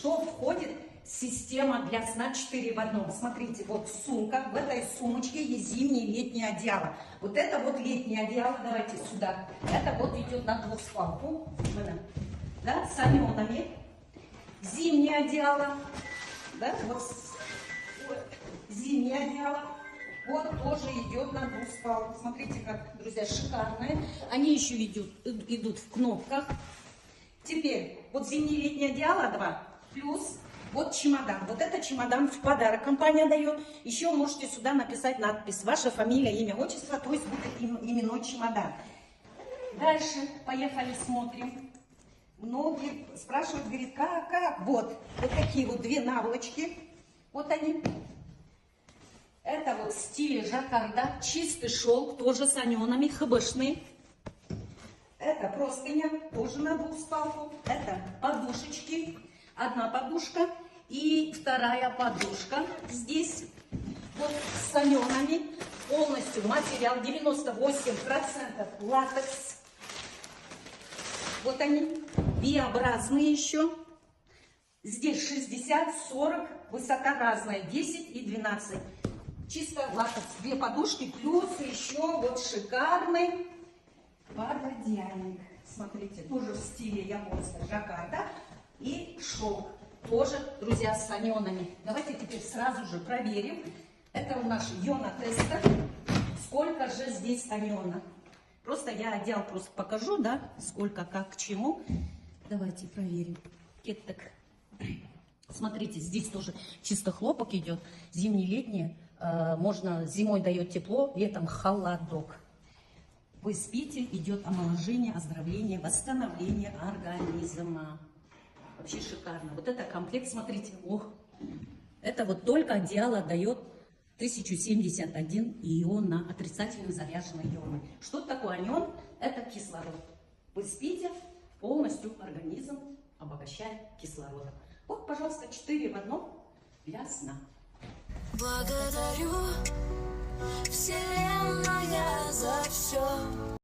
что входит система для сна 4 в одном. Смотрите, вот сумка, в этой сумочке есть зимнее и летнее одеяло. Вот это вот летнее одеяло, давайте сюда. Это вот идет на двуспалку, да, с анионами. Зимнее одеяло, да, вот зимнее одеяло. Вот тоже идет на двуспалку. Смотрите, как, друзья, шикарные. Они еще идут в кнопках. Теперь вот зимнее и летнее одеяло 2, плюс вот чемодан. Вот это чемодан в подарок компания дает. Еще можете сюда написать надпись: ваша фамилия, имя, отчество, то есть будет именной чемодан. Дальше, поехали, смотрим. Многие спрашивают, говорит, как? Вот такие вот 2 наволочки. Вот они. Это вот в стиле жаккарда, чистый шелк, тоже с анионами, хбшный. Это простыня, тоже на двуспалку. Это подушечки. Одна подушка и вторая подушка. Здесь вот с анионами. Полностью материал 98% латекс. Вот они, V-образные еще. Здесь 60, 40, высота разная, 10 и 12. Чисто латекс. 2 подушки, плюс еще вот шикарный пододеяльник. Смотрите, тоже в стиле японского жаккарда. И шелк. Тоже, друзья, с анионами. Давайте теперь сразу же проверим. Это у нас йона-тестер. Сколько же здесь аниона? Просто я одел, просто покажу, да, сколько, как, к чему. Давайте проверим. Так. Смотрите, здесь тоже чисто хлопок идет. Зимний-летний. Можно, зимой дает тепло, летом холодок. Вы спите, идет омоложение, оздоровление, восстановление организма. Вообще шикарно. Вот это комплект, смотрите, ох. Это вот только одеяло дает 1071 иона, отрицательно заряженные ионы. Что такое анион? Это кислород. Вы спите, полностью организм обогащает кислородом. Вот, пожалуйста, 4 в одном для сна. Благодарю, Вселенная, за все.